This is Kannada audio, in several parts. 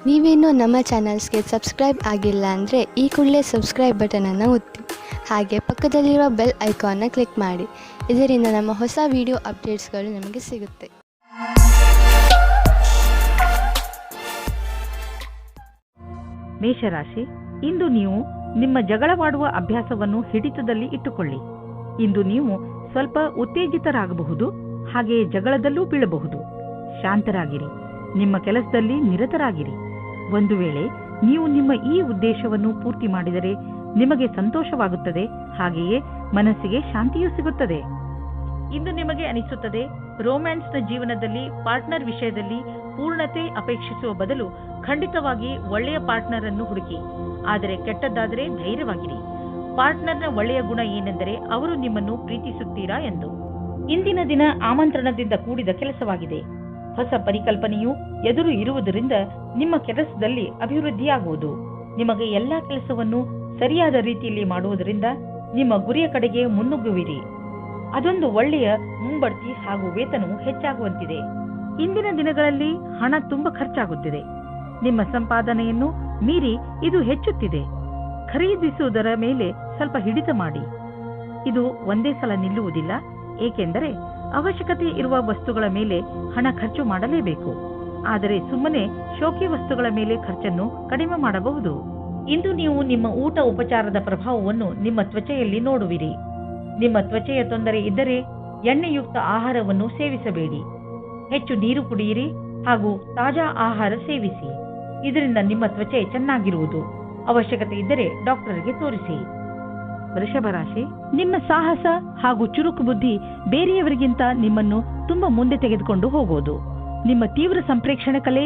ನೀವೇನೂ ನಮ್ಮ ಚಾನಲ್ಸ್ಗೆ ಸಬ್ಸ್ಕ್ರೈಬ್ ಆಗಿಲ್ಲ ಅಂದರೆ ಈ ಕೂಡಲೇ ಸಬ್ಸ್ಕ್ರೈಬ್ ಬಟನನ್ನು ಒತ್ತಿ ಹಾಗೆ ಪಕ್ಕದಲ್ಲಿರುವ ಬೆಲ್ ಐಕಾನ್ನ ಕ್ಲಿಕ್ ಮಾಡಿ. ಇದರಿಂದ ನಮ್ಮ ಹೊಸ ವಿಡಿಯೋ ಅಪ್ಡೇಟ್ಸ್ಗಳು ನಿಮಗೆ ಸಿಗುತ್ತೆ. ಮೇಷರಾಶಿ, ಇಂದು ನೀವು ನಿಮ್ಮ ಜಗಳವಾಡುವ ಅಭ್ಯಾಸವನ್ನು ಹಿಡಿತದಲ್ಲಿ ಇಟ್ಟುಕೊಳ್ಳಿ. ಇಂದು ನೀವು ಸ್ವಲ್ಪ ಉತ್ತೇಜಿತರಾಗಬಹುದು, ಹಾಗೆಯೇ ಜಗಳದಲ್ಲೂ ಬೀಳಬಹುದು. ಶಾಂತರಾಗಿರಿ, ನಿಮ್ಮ ಕೆಲಸದಲ್ಲಿ ನಿರತರಾಗಿರಿ. ಒಂದು ವೇಳೆ ನೀವು ನಿಮ್ಮ ಈ ಉದ್ದೇಶವನ್ನು ಪೂರ್ತಿ ಮಾಡಿದರೆ ನಿಮಗೆ ಸಂತೋಷವಾಗುತ್ತದೆ, ಹಾಗೆಯೇ ಮನಸ್ಸಿಗೆ ಶಾಂತಿಯೂ ಸಿಗುತ್ತದೆ. ಇಂದು ನಿಮಗೆ ಅನಿಸುತ್ತದೆ, ರೋಮ್ಯಾನ್ಸ್ನ ಜೀವನದಲ್ಲಿ ಪಾರ್ಟ್ನರ್ ವಿಷಯದಲ್ಲಿ ಪೂರ್ಣತೆ ಅಪೇಕ್ಷಿಸುವ ಬದಲು ಖಂಡಿತವಾಗಿ ಒಳ್ಳೆಯ ಪಾರ್ಟ್ನರ್ ಅನ್ನು ಹುಡುಕಿ. ಆದರೆ ಕೆಟ್ಟದ್ದಾದರೆ ಧೈರ್ಯವಾಗಿರಿ. ಪಾರ್ಟ್ನರ್ನ ಒಳ್ಳೆಯ ಗುಣ ಏನೆಂದರೆ ಅವರು ನಿಮ್ಮನ್ನು ಪ್ರೀತಿಸುತ್ತೀರಾ ಎಂದು. ಇಂದಿನ ದಿನ ಆಮಂತ್ರಣದಿಂದ ಕೂಡಿದ ಕೆಲಸವಾಗಿದೆ. ಹೊಸ ಪರಿಕಲ್ಪನೆಯು ಎದುರು ಇರುವುದರಿಂದ ನಿಮ್ಮ ಕೆಲಸದಲ್ಲಿ ಅಭಿವೃದ್ಧಿಯಾಗುವುದು. ನಿಮಗೆ ಎಲ್ಲಾ ಕೆಲಸವನ್ನು ಸರಿಯಾದ ರೀತಿಯಲ್ಲಿ ಮಾಡುವುದರಿಂದ ನಿಮ್ಮ ಗುರಿಯ ಕಡೆಗೆ ಮುನ್ನುಗ್ಗುವಿರಿ. ಅದೊಂದು ಒಳ್ಳೆಯ ಮುಂಬಡ್ತಿ ಹಾಗೂ ವೇತನವು ಹೆಚ್ಚಾಗುವಂತಿದೆ. ಇಂದಿನ ದಿನಗಳಲ್ಲಿ ಹಣ ತುಂಬಾ ಖರ್ಚಾಗುತ್ತಿದೆ. ನಿಮ್ಮ ಸಂಪಾದನೆಯನ್ನು ಮೀರಿ ಇದು ಹೆಚ್ಚುತ್ತಿದೆ. ಖರೀದಿಸುವುದರ ಮೇಲೆ ಸ್ವಲ್ಪ ಹಿಡಿತ ಮಾಡಿ. ಇದು ಒಂದೇ ಸಲ ನಿಲ್ಲುವುದಿಲ್ಲ, ಏಕೆಂದರೆ ಅವಶ್ಯಕತೆ ಇರುವ ವಸ್ತುಗಳ ಮೇಲೆ ಹಣ ಖರ್ಚು ಮಾಡಲೇಬೇಕು. ಆದರೆ ಸುಮ್ಮನೆ ಶೋಕಿ ವಸ್ತುಗಳ ಮೇಲೆ ಖರ್ಚನ್ನು ಕಡಿಮೆ ಮಾಡಬಹುದು. ಇಂದು ನೀವು ನಿಮ್ಮ ಊಟ ಉಪಚಾರದ ಪ್ರಭಾವವನ್ನು ನಿಮ್ಮ ತ್ವಚೆಯಲ್ಲಿ ನೋಡುವಿರಿ. ನಿಮ್ಮ ತ್ವಚೆಯ ತೊಂದರೆ ಇದ್ದರೆ ಎಣ್ಣೆಯುಕ್ತ ಆಹಾರವನ್ನು ಸೇವಿಸಬೇಡಿ. ಹೆಚ್ಚು ನೀರು ಕುಡಿಯಿರಿ ಹಾಗೂ ತಾಜಾ ಆಹಾರ ಸೇವಿಸಿ. ಇದರಿಂದ ನಿಮ್ಮ ತ್ವಚೆ ಚೆನ್ನಾಗಿರುವುದು. ಅವಶ್ಯಕತೆ ಇದ್ದರೆ ಡಾಕ್ಟರ್ಗೆ ತೋರಿಸಿ. ವೃಷಭ ರಾಶಿ, ನಿಮ್ಮ ಸಾಹಸ ಹಾಗೂ ಚುರುಕು ಬುದ್ಧಿ ಬೇರೆಯವರಿಗಿಂತ ನಿಮ್ಮನ್ನು ತುಂಬಾ ಮುಂದೆ ತೆಗೆದುಕೊಂಡು ಹೋಗುವುದು. ನಿಮ್ಮ ತೀವ್ರ ಸಂಪ್ರೇಕ್ಷಣೆ ಕಲೆ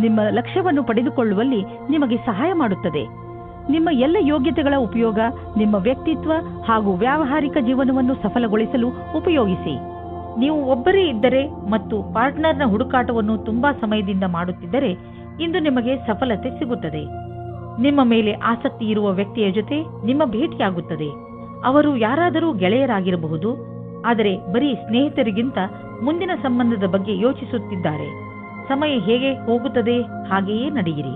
ನಿಮ್ಮ ಲಕ್ಷ್ಯವನ್ನು ಪಡೆದುಕೊಳ್ಳುವಲ್ಲಿ ನಿಮಗೆ ಸಹಾಯ ಮಾಡುತ್ತದೆ. ನಿಮ್ಮ ಎಲ್ಲ ಯೋಗ್ಯತೆಗಳ ಉಪಯೋಗ ನಿಮ್ಮ ವ್ಯಕ್ತಿತ್ವ ಹಾಗೂ ವ್ಯಾವಹಾರಿಕ ಜೀವನವನ್ನು ಸಫಲಗೊಳಿಸಲು ಉಪಯೋಗಿಸಿ. ನೀವು ಒಬ್ಬರೇ ಇದ್ದರೆ ಮತ್ತು ಪಾರ್ಟ್ನರ್ನ ಹುಡುಕಾಟವನ್ನು ತುಂಬಾ ಸಮಯದಿಂದ ಮಾಡುತ್ತಿದ್ದರೆ ಇಂದು ನಿಮಗೆ ಸಫಲತೆ ಸಿಗುತ್ತದೆ. ನಿಮ್ಮ ಮೇಲೆ ಆಸಕ್ತಿ ಇರುವ ವ್ಯಕ್ತಿಯ ಜೊತೆ ನಿಮ್ಮ ಭೇಟಿಯಾಗುತ್ತದೆ. ಅವರು ಯಾರಾದರೂ ಗೆಳೆಯರಾಗಿರಬಹುದು, ಆದರೆ ಬರೀ ಸ್ನೇಹಿತರಿಗಿಂತ ಮುಂದಿನ ಸಂಬಂಧದ ಬಗ್ಗೆ ಯೋಚಿಸುತ್ತಿದ್ದಾರೆ. ಸಮಯ ಹೇಗೆ ಹೋಗುತ್ತದೆ ಹಾಗೆಯೇ ನಡೆಯಿರಿ.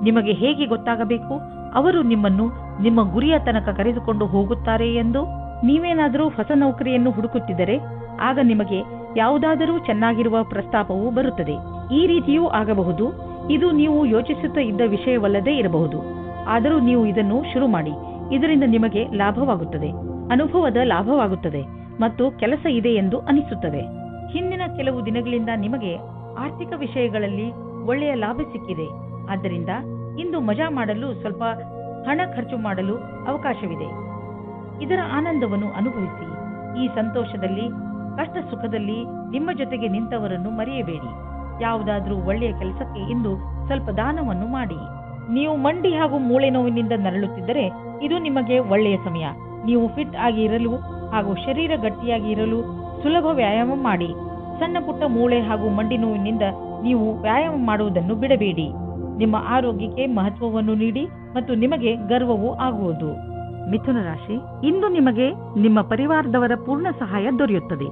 ನಿಮಗೆ ಹೇಗೆ ಗೊತ್ತಾಗಬೇಕು ಅವರು ನಿಮ್ಮನ್ನು ನಿಮ್ಮ ಗುರಿಯ ತನಕ ಕರೆದುಕೊಂಡು ಹೋಗುತ್ತಾರೆ ಎಂದು. ನೀವೇನಾದರೂ ಹೊಸ ನೌಕರಿಯನ್ನು ಹುಡುಕುತ್ತಿದ್ದರೆ ಆಗ ನಿಮಗೆ ಯಾವುದಾದರೂ ಚೆನ್ನಾಗಿರುವ ಪ್ರಸ್ತಾಪವು ಬರುತ್ತದೆ. ಈ ರೀತಿಯೂ ಆಗಬಹುದು. ಇದು ನೀವು ಯೋಚಿಸುತ್ತಾ ಇದ್ದ ವಿಷಯವಲ್ಲದೇ ಇರಬಹುದು, ಆದರೂ ನೀವು ಇದನ್ನು ಶುರು ಮಾಡಿ. ಇದರಿಂದ ನಿಮಗೆ ಲಾಭವಾಗುತ್ತದೆ, ಅನುಭವದ ಲಾಭವಾಗುತ್ತದೆ ಮತ್ತು ಕೆಲಸ ಇದೆ ಎಂದು ಅನಿಸುತ್ತದೆ. ಹಿಂದಿನ ಕೆಲವು ದಿನಗಳಿಂದ ನಿಮಗೆ ಆರ್ಥಿಕ ವಿಷಯಗಳಲ್ಲಿ ಒಳ್ಳೆಯ ಲಾಭ ಸಿಕ್ಕಿದೆ. ಆದ್ದರಿಂದ ಇಂದು ಮಜಾ ಮಾಡಲು ಸ್ವಲ್ಪ ಹಣ ಖರ್ಚು ಮಾಡಲು ಅವಕಾಶವಿದೆ. ಇದರ ಆನಂದವನ್ನು ಅನುಭವಿಸಿ. ಈ ಸಂತೋಷದಲ್ಲಿ ಕಷ್ಟ ಸುಖದಲ್ಲಿ ನಿಮ್ಮ ಜೊತೆಗೆ ನಿಂತವರನ್ನು ಮರೆಯಬೇಡಿ. ಯಾವುದಾದ್ರೂ ಒಳ್ಳೆಯ ಕೆಲಸಕ್ಕೆ ಇಂದು ಸ್ವಲ್ಪ ದಾನವನ್ನು ಮಾಡಿ. ನೀವು ಮಂಡಿ ಹಾಗೂ ಮೂಳೆ ನೋವಿನಿಂದ ನರಳುತ್ತಿದ್ದರೆ ಇದು ನಿಮಗೆ ಒಳ್ಳೆಯ ಸಮಯ. ನೀವು ಫಿಟ್ ಆಗಿ ಇರಲು ಹಾಗೂ ಶರೀರ ಗಟ್ಟಿಯಾಗಿ ಇರಲು ಸುಲಭ ವ್ಯಾಯಾಮ ಮಾಡಿ. ಸಣ್ಣ ಪುಟ್ಟ ಮೂಳೆ ಹಾಗೂ ಮಂಡಿ ನೋವಿನಿಂದ ನೀವು ವ್ಯಾಯಾಮ ಮಾಡುವುದನ್ನು ಬಿಡಬೇಡಿ. ನಿಮ್ಮ ಆರೋಗ್ಯಕ್ಕೆ ಮಹತ್ವವನ್ನು ನೀಡಿ ಮತ್ತು ನಿಮಗೆ ಗರ್ವವೂ ಆಗುವುದು. ಮಿಥುನ ರಾಶಿ, ಇಂದು ನಿಮಗೆ ನಿಮ್ಮ ಪರಿವಾರದವರ ಪೂರ್ಣ ಸಹಾಯ ದೊರೆಯುತ್ತದೆ.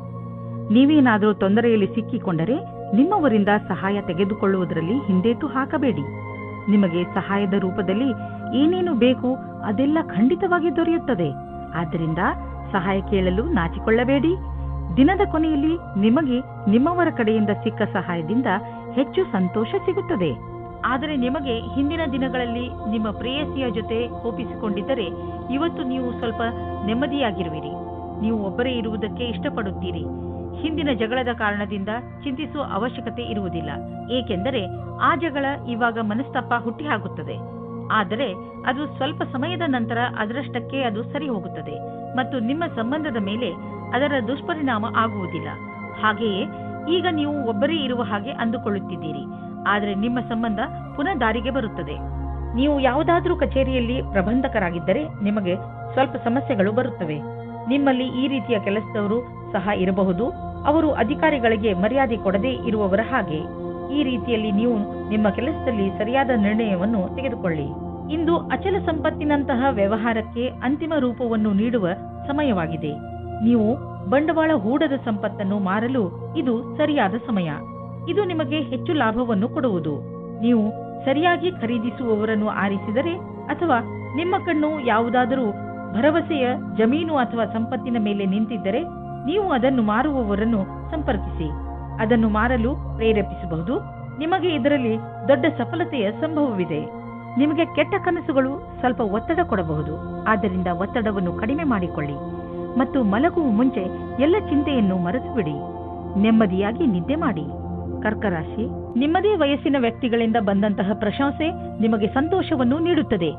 ನೀವೇನಾದರೂ ತೊಂದರೆಯಲ್ಲಿ ಸಿಕ್ಕಿಕೊಂಡರೆ ನಿಮ್ಮವರಿಂದ ಸಹಾಯ ತೆಗೆದುಕೊಳ್ಳುವುದರಲ್ಲಿ ಹಿಂದೇಟು ಹಾಕಬೇಡಿ. ನಿಮಗೆ ಸಹಾಯದ ರೂಪದಲ್ಲಿ ಏನೇನು ಬೇಕು ಅದೆಲ್ಲ ಖಂಡಿತವಾಗಿ ದೊರೆಯುತ್ತದೆ. ಆದ್ದರಿಂದ ಸಹಾಯ ಕೇಳಲು ನಾಚಿಕೊಳ್ಳಬೇಡಿ. ದಿನದ ಕೊನೆಯಲ್ಲಿ ನಿಮಗೆ ನಿಮ್ಮವರ ಕಡೆಯಿಂದ ಸಿಕ್ಕ ಸಹಾಯದಿಂದ ಹೆಚ್ಚು ಸಂತೋಷ ಸಿಗುತ್ತದೆ. ಆದರೆ ನಿಮಗೆ ಹಿಂದಿನ ದಿನಗಳಲ್ಲಿ ನಿಮ್ಮ ಪ್ರೇಯಸಿಯ ಜೊತೆ ಕೋಪಿಸಿಕೊಂಡಿದ್ದರೆ ಇವತ್ತು ನೀವು ಸ್ವಲ್ಪ ನೆಮ್ಮದಿಯಾಗಿರುವಿರಿ. ನೀವು ಒಬ್ಬರೇ ಇರುವುದಕ್ಕೆ ಇಷ್ಟಪಡುತ್ತೀರಿ. ಹಿಂದಿನ ಜಗಳದ ಕಾರಣದಿಂದ ಚಿಂತಿಸುವ ಅವಶ್ಯಕತೆ ಇರುವುದಿಲ್ಲ, ಏಕೆಂದರೆ ಆ ಜಗಳ ಇವಾಗ ಮನಸ್ತಾಪ ಹುಟ್ಟಿಹಾಕುತ್ತದೆ. ಆದರೆ ಅದು ಸ್ವಲ್ಪ ಸಮಯದ ನಂತರ ಅದರಷ್ಟಕ್ಕೆ ಅದು ಸರಿ ಹೋಗುತ್ತದೆ ಮತ್ತು ನಿಮ್ಮ ಸಂಬಂಧದ ಮೇಲೆ ಅದರ ದುಷ್ಪರಿಣಾಮ ಆಗುವುದಿಲ್ಲ. ಹಾಗೆಯೇ ಈಗ ನೀವು ಒಬ್ಬರೇ ಇರುವ ಹಾಗೆ ಅಂದುಕೊಳ್ಳುತ್ತಿದ್ದೀರಿ, ಆದರೆ ನಿಮ್ಮ ಸಂಬಂಧ ಪುನಃ ದಾರಿಗೆ ಬರುತ್ತದೆ. ನೀವು ಯಾವುದಾದ್ರೂ ಕಚೇರಿಯಲ್ಲಿ ಪ್ರಬಂಧಕರಾಗಿದ್ದರೆ ನಿಮಗೆ ಸ್ವಲ್ಪ ಸಮಸ್ಯೆಗಳು ಬರುತ್ತವೆ. ನಿಮ್ಮಲ್ಲಿ ಈ ರೀತಿಯ ಕೆಲಸದವರು ಸಹ ಇರಬಹುದು. ಅವರು ಅಧಿಕಾರಿಗಳಿಗೆ ಮರ್ಯಾದೆ ಕೊಡದೇ ಇರುವವರ ಹಾಗೆ. ಈ ರೀತಿಯಲ್ಲಿ ನೀವು ನಿಮ್ಮ ಕೆಲಸದಲ್ಲಿ ಸರಿಯಾದ ನಿರ್ಣಯವನ್ನು ತೆಗೆದುಕೊಳ್ಳಿ. ಇಂದು ಅಚಲ ಸಂಪತ್ತಿನಂತಹ ವ್ಯವಹಾರಕ್ಕೆ ಅಂತಿಮ ರೂಪವನ್ನು ನೀಡುವ ಸಮಯವಾಗಿದೆ. ನೀವು ಬಂಡವಾಳ ಹೂಡದ ಸಂಪತ್ತನ್ನು ಮಾರಲು ಇದು ಸರಿಯಾದ ಸಮಯ. ಇದು ನಿಮಗೆ ಹೆಚ್ಚು ಲಾಭವನ್ನು ಕೊಡುವುದು. ನೀವು ಸರಿಯಾಗಿ ಖರೀದಿಸುವವರನ್ನು ಆರಿಸಿದರೆ ಅಥವಾ ನಿಮ್ಮ ಕಣ್ಣು ಯಾವುದಾದರೂ ಭರವಸೆಯ ಜಮೀನು ಅಥವಾ ಸಂಪತ್ತಿನ ಮೇಲೆ ನಿಂತಿದ್ದರೆ ನೀವು ಅದನ್ನು ಮಾರುವವರನ್ನು ಸಂಪರ್ಕಿಸಿ. ಅದನ್ನು ಮಾರಲು ಪ್ರೇರೇಪಿಸಬಹುದು. ನಿಮಗೆ ಇದರಲ್ಲಿ ದೊಡ್ಡ ಸಫಲತೆಯ ಸಂಭವವಿದೆ. ನಿಮಗೆ ಕೆಟ್ಟ ಕನಸುಗಳು ಸ್ವಲ್ಪ ಒತ್ತಡ ಕೊಡಬಹುದು. ಆದ್ದರಿಂದ ಒತ್ತಡವನ್ನು ಕಡಿಮೆ ಮಾಡಿಕೊಳ್ಳಿ ಮತ್ತು ಮಲಗುವ ಮುಂಚೆ ಎಲ್ಲ ಚಿಂತೆಯನ್ನು ಮರೆತು ಬಿಡಿ. ನೆಮ್ಮದಿಯಾಗಿ ನಿದ್ದೆ ಮಾಡಿ. ಕರ್ಕರಾಶಿ, ನಿಮ್ಮದೇ ವಯಸ್ಸಿನ ವ್ಯಕ್ತಿಗಳಿಂದ ಬಂದಂತಹ ಪ್ರಶಂಸೆ ನಿಮಗೆ ಸಂತೋಷವನ್ನು ನೀಡುತ್ತದೆ.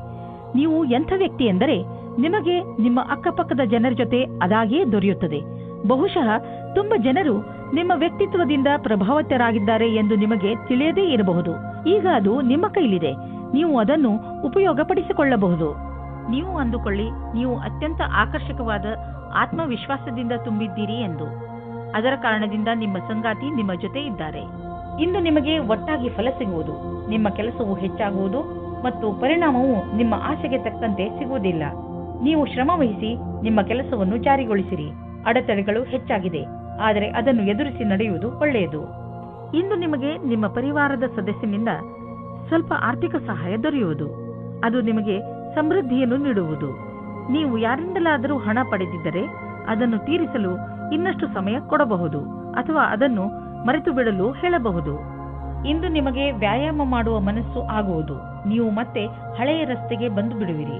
ನೀವು ಎಂಥ ವ್ಯಕ್ತಿ ಎಂದರೆ ನಿಮಗೆ ನಿಮ್ಮ ಅಕ್ಕಪಕ್ಕದ ಜನರ ಜೊತೆ ಅದಾಗಿಯೇ ದೊರೆಯುತ್ತದೆ. ಬಹುಶಃ ತುಂಬ ಜನರು ನಿಮ್ಮ ವ್ಯಕ್ತಿತ್ವದಿಂದ ಪ್ರಭಾವಿತರಾಗಿದ್ದಾರೆ ಎಂದು ನಿಮಗೆ ತಿಳಿಯದೇ ಇರಬಹುದು. ಈಗ ಅದು ನಿಮ್ಮ ಕೈಲಿದೆ. ನೀವು ಅದನ್ನು ಉಪಯೋಗಪಡಿಸಿಕೊಳ್ಳಬಹುದು. ನೀವು ಅಂದುಕೊಳ್ಳಿ, ನೀವು ಅತ್ಯಂತ ಆಕರ್ಷಕವಾದ ಆತ್ಮವಿಶ್ವಾಸದಿಂದ ತುಂಬಿದ್ದೀರಿ ಎಂದು. ಅದರ ಕಾರಣದಿಂದ ನಿಮ್ಮ ಸಂಗಾತಿ ನಿಮ್ಮ ಜೊತೆ ಇದ್ದಾರೆ. ಇಂದು ನಿಮಗೆ ಒಟ್ಟಾಗಿ ಫಲ ಸಿಗುವುದು. ನಿಮ್ಮ ಕೆಲಸವು ಹೆಚ್ಚಾಗುವುದು ಮತ್ತು ಪರಿಣಾಮವು ನಿಮ್ಮ ಆಸೆಗೆ ತಕ್ಕಂತೆ ಸಿಗುವುದಿಲ್ಲ. ನೀವು ಶ್ರಮ ವಹಿಸಿ ನಿಮ್ಮ ಕೆಲಸವನ್ನು ಜಾರಿಗೊಳಿಸಿರಿ. ಅಡೆತಡೆಗಳು ಹೆಚ್ಚಾಗಿದೆ, ಆದರೆ ಅದನ್ನು ಎದುರಿಸಿ ನಡೆಯುವುದು ಒಳ್ಳೆಯದು. ಇಂದು ನಿಮಗೆ ನಿಮ್ಮ ಪರಿವಾರದ ಸದಸ್ಯನಿಂದ ಸ್ವಲ್ಪ ಆರ್ಥಿಕ ಸಹಾಯ ದೊರೆಯುವುದು. ಅದು ನಿಮಗೆ ಸಮೃದ್ಧಿಯನ್ನು ನೀಡುವುದು. ನೀವು ಯಾರಿಂದಲಾದರೂ ಹಣ ಪಡೆದಿದ್ದರೆ ಅದನ್ನು ತೀರಿಸಲು ಇನ್ನಷ್ಟು ಸಮಯ ಕೊಡಬಹುದು ಅಥವಾ ಅದನ್ನು ಮರೆತು ಬಿಡಲು ಹೇಳಬಹುದು. ಇಂದು ನಿಮಗೆ ವ್ಯಾಯಾಮ ಮಾಡುವ ಮನಸ್ಸು ಆಗುವುದು. ನೀವು ಮತ್ತೆ ಹಳೆಯ ರಸ್ತೆಗೆ ಬಂದು ಬಿಡುವಿರಿ.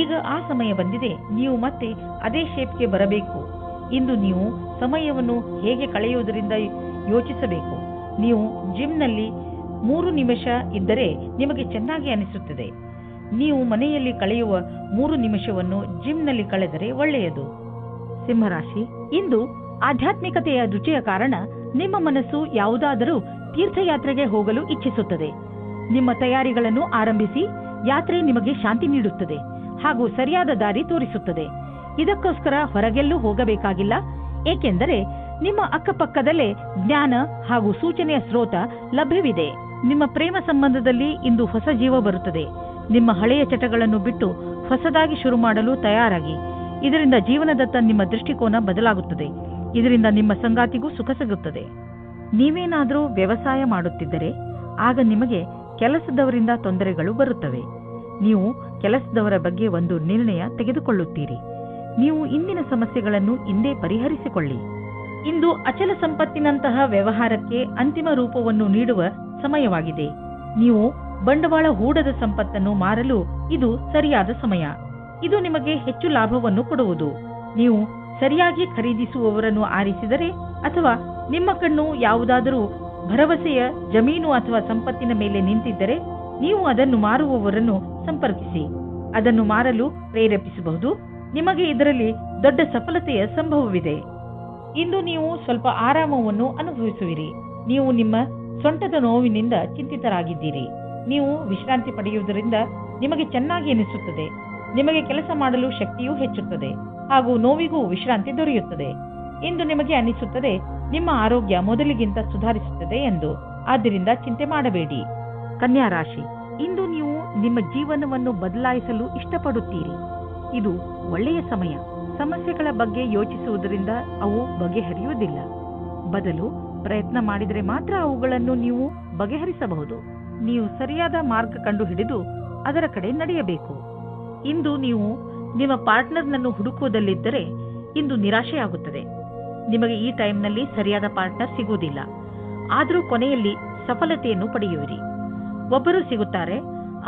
ಈಗ ಆ ಸಮಯ ಬಂದಿದೆ. ನೀವು ಮತ್ತೆ ಅದೇ ಶೇಪ್ಗೆ ಬರಬೇಕು. ಇಂದು ನೀವು ಸಮಯವನ್ನು ಹೇಗೆ ಕಳೆಯುವುದರಿಂದ ಯೋಚಿಸಬೇಕು. ನೀವು ಜಿಮ್ನಲ್ಲಿ 3 ನಿಮಿಷ ಇದ್ದರೆ ನಿಮಗೆ ಚೆನ್ನಾಗಿ ಅನಿಸುತ್ತದೆ. ನೀವು ಮನೆಯಲ್ಲಿ ಕಳೆಯುವ 3 ನಿಮಿಷವನ್ನು ಜಿಮ್ನಲ್ಲಿ ಕಳೆದರೆ ಒಳ್ಳೆಯದು. ಸಿಂಹರಾಶಿ, ಇಂದು ಆಧ್ಯಾತ್ಮಿಕತೆಯ ರುಚಿಯ ಕಾರಣ ನಿಮ್ಮ ಮನಸ್ಸು ಯಾವುದಾದರೂ ತೀರ್ಥಯಾತ್ರೆಗೆ ಹೋಗಲು ಇಚ್ಛಿಸುತ್ತದೆ. ನಿಮ್ಮ ತಯಾರಿಗಳನ್ನು ಆರಂಭಿಸಿ. ಯಾತ್ರೆ ನಿಮಗೆ ಶಾಂತಿ ನೀಡುತ್ತದೆ ಹಾಗೂ ಸರಿಯಾದ ದಾರಿ ತೋರಿಸುತ್ತದೆ. ಇದಕ್ಕೋಸ್ಕರ ಹೊರಗೆಲ್ಲೂ ಹೋಗಬೇಕಾಗಿಲ್ಲ, ಏಕೆಂದರೆ ನಿಮ್ಮ ಅಕ್ಕಪಕ್ಕದಲ್ಲೇ ಜ್ಞಾನ ಹಾಗೂ ಸೂಚನೆಯ ಸ್ರೋತ ಲಭ್ಯವಿದೆ. ನಿಮ್ಮ ಪ್ರೇಮ ಸಂಬಂಧದಲ್ಲಿ ಇಂದು ಹೊಸ ಜೀವ ಬರುತ್ತದೆ. ನಿಮ್ಮ ಹಳೆಯ ಚಟಗಳನ್ನು ಬಿಟ್ಟು ಹೊಸದಾಗಿ ಶುರು ಮಾಡಲು ತಯಾರಾಗಿ. ಇದರಿಂದ ಜೀವನದತ್ತ ನಿಮ್ಮ ದೃಷ್ಟಿಕೋನ ಬದಲಾಗುತ್ತದೆ. ಇದರಿಂದ ನಿಮ್ಮ ಸಂಗಾತಿಗೂ ಸುಖ ಸಿಗುತ್ತದೆ. ನೀವೇನಾದರೂ ವ್ಯವಸಾಯ ಮಾಡುತ್ತಿದ್ದರೆ ಆಗ ನಿಮಗೆ ಕೆಲಸದವರಿಂದ ತೊಂದರೆಗಳು ಬರುತ್ತವೆ. ನೀವು ಕೆಲಸದವರ ಬಗ್ಗೆ ಒಂದು ನಿರ್ಣಯ ತೆಗೆದುಕೊಳ್ಳುತ್ತೀರಿ. ನೀವು ಇಂದಿನ ಸಮಸ್ಯೆಗಳನ್ನು ಇಂದೇ ಪರಿಹರಿಸಿಕೊಳ್ಳಿ. ಇಂದು ಅಚಲ ಸಂಪತ್ತಿನಂತಹ ವ್ಯವಹಾರಕ್ಕೆ ಅಂತಿಮ ರೂಪವನ್ನು ನೀಡುವ ಸಮಯವಾಗಿದೆ. ನೀವು ಬಂಡವಾಳ ಹೂಡದ ಸಂಪತ್ತನ್ನು ಮಾರಲು ಇದು ಸರಿಯಾದ ಸಮಯ. ಇದು ನಿಮಗೆ ಹೆಚ್ಚು ಲಾಭವನ್ನು ಕೊಡುವುದು. ನೀವು ಸರಿಯಾಗಿ ಖರೀದಿಸುವವರನ್ನು ಆರಿಸಿದರೆ ಅಥವಾ ನಿಮ್ಮ ಕಣ್ಣು ಯಾವುದಾದರೂ ಭರವಸೆಯ ಜಮೀನು ಅಥವಾ ಸಂಪತ್ತಿನ ಮೇಲೆ ನಿಂತಿದ್ದರೆ ನೀವು ಅದನ್ನು ಮಾರುವವರನ್ನು ಸಂಪರ್ಕಿಸಿ. ಅದನ್ನು ಮಾರಲು ಪ್ರೇರೇಪಿಸಬಹುದು. ನಿಮಗೆ ಇದರಲ್ಲಿ ದೊಡ್ಡ ಸಫಲತೆಯ ಸಂಭವವಿದೆ. ಇಂದು ನೀವು ಸ್ವಲ್ಪ ಆರಾಮವನ್ನು ಅನುಭವಿಸುವಿರಿ. ನೀವು ನಿಮ್ಮ ಸೊಂಟದ ನೋವಿನಿಂದ ಚಿಂತಿತರಾಗಿದ್ದೀರಿ. ನೀವು ವಿಶ್ರಾಂತಿ ಪಡೆಯುವುದರಿಂದ ನಿಮಗೆ ಚೆನ್ನಾಗಿ ಅನಿಸುತ್ತದೆ. ನಿಮಗೆ ಕೆಲಸ ಮಾಡಲು ಶಕ್ತಿಯೂ ಹೆಚ್ಚುತ್ತದೆ ಹಾಗೂ ನೋವಿಗೂ ವಿಶ್ರಾಂತಿ ದೊರೆಯುತ್ತದೆ. ಇಂದು ನಿಮಗೆ ಅನಿಸುತ್ತದೆ ನಿಮ್ಮ ಆರೋಗ್ಯ ಮೊದಲಿಗಿಂತ ಸುಧಾರಿಸುತ್ತದೆ ಎಂದು. ಆದ್ದರಿಂದ ಚಿಂತೆ ಮಾಡಬೇಡಿ. ಕನ್ಯಾ ರಾಶಿ, ಇಂದು ನೀವು ನಿಮ್ಮ ಜೀವನವನ್ನು ಬದಲಾಯಿಸಲು ಇಷ್ಟಪಡುತ್ತೀರಿ. ಇದು ಒಳ್ಳೆಯ ಸಮಯ. ಸಮಸ್ಯೆಗಳ ಬಗ್ಗೆ ಯೋಚಿಸುವುದರಿಂದ ಅವು ಬಗೆಹರಿಯುವುದಿಲ್ಲ. ಬದಲು ಪ್ರಯತ್ನ ಮಾಡಿದರೆ ಮಾತ್ರ ಅವುಗಳನ್ನು ನೀವು ಬಗೆಹರಿಸಬಹುದು. ನೀವು ಸರಿಯಾದ ಮಾರ್ಗ ಕಂಡುಹಿಡಿದು ಅದರ ಕಡೆ ನಡೆಯಬೇಕು. ಇಂದು ನೀವು ನಿಮ್ಮ ಪಾರ್ಟ್ನರ್ನನ್ನು ಹುಡುಕುವುದಲ್ಲಿದ್ದರೆ ಇಂದು ನಿರಾಶೆಯಾಗುತ್ತದೆ. ನಿಮಗೆ ಈ ಟೈಮ್ನಲ್ಲಿ ಸರಿಯಾದ ಪಾರ್ಟ್ನರ್ ಸಿಗುವುದಿಲ್ಲ. ಆದರೂ ಕೊನೆಯಲ್ಲಿ ಸಫಲತೆಯನ್ನು ಪಡೆಯುವಿರಿ. ಒಬ್ಬರು ಸಿಗುತ್ತಾರೆ.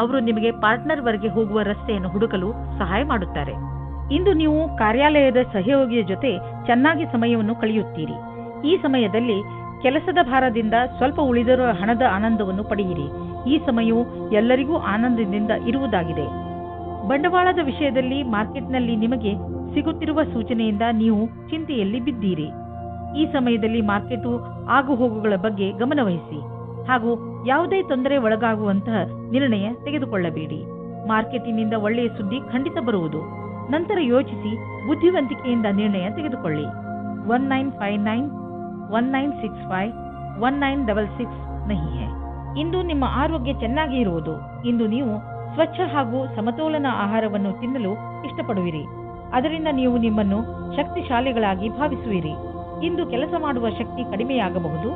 ಅವರು ನಿಮಗೆ ಪಾರ್ಟ್ನರ್ವರೆಗೆ ಹೋಗುವ ರಸ್ತೆಯನ್ನು ಹುಡುಕಲು ಸಹಾಯ ಮಾಡುತ್ತಾರೆ. ಇಂದು ನೀವು ಕಾರ್ಯಾಲಯದ ಸಹಯೋಗಿಯ ಜೊತೆ ಚೆನ್ನಾಗಿ ಸಮಯವನ್ನು ಕಳೆಯುತ್ತೀರಿ. ಈ ಸಮಯದಲ್ಲಿ ಕೆಲಸದ ಭಾರದಿಂದ ಸ್ವಲ್ಪ ಉಳಿದಿರುವ ಹಣದ ಆನಂದವನ್ನು ಪಡೆಯಿರಿ. ಈ ಸಮಯವು ಎಲ್ಲರಿಗೂ ಆನಂದದಿಂದ ಇರುವುದಾಗಿದೆ. ಬಂಡವಾಳದ ವಿಷಯದಲ್ಲಿ ಮಾರ್ಕೆಟ್ನಲ್ಲಿ ನಿಮಗೆ ಸಿಗುತ್ತಿರುವ ಸೂಚನೆಯಿಂದ ನೀವು ಚಿಂತೆಯಲ್ಲಿ ಬಿದ್ದೀರಿ. ಈ ಸಮಯದಲ್ಲಿ ಮಾರ್ಕೆಟು ಆಗುಹೋಗುಗಳ ಬಗ್ಗೆ ಗಮನವಹಿಸಿ ಹಾಗೂ ಯಾವುದೇ ತೊಂದರೆ ಒಳಗಾಗುವಂತಹ ನಿರ್ಣಯ ತೆಗೆದುಕೊಳ್ಳಬೇಡಿ. ಮಾರ್ಕೆಟಿನಿಂದ ಒಳ್ಳೆಯ ಸುದ್ದಿ ಖಂಡಿತ ಬರುವುದು. ನಂತರ ಯೋಚಿಸಿ ಬುದ್ಧಿವಂತಿಕೆಯಿಂದ ನಿರ್ಣಯ ತೆಗೆದುಕೊಳ್ಳಿ. 1959 1965 1966 ನಹಿ ಹೈ. ಇಂದು ನಿಮ್ಮ ಆರೋಗ್ಯ ಚೆನ್ನಾಗಿ ಇರುವುದು. ಇಂದು ನೀವು ಸ್ವಚ್ಛ ಹಾಗೂ ಸಮತೋಲನ ಆಹಾರವನ್ನು ತಿನ್ನಲು ಇಷ್ಟಪಡುವಿರಿ. ಅದರಿಂದ ನೀವು ನಿಮ್ಮನ್ನು ಶಕ್ತಿಶಾಲಿಗಳಾಗಿ ಭಾವಿಸುವಿರಿ. ಇಂದು ಕೆಲಸ ಮಾಡುವ ಶಕ್ತಿ ಕಡಿಮೆಯಾಗಬಹುದು.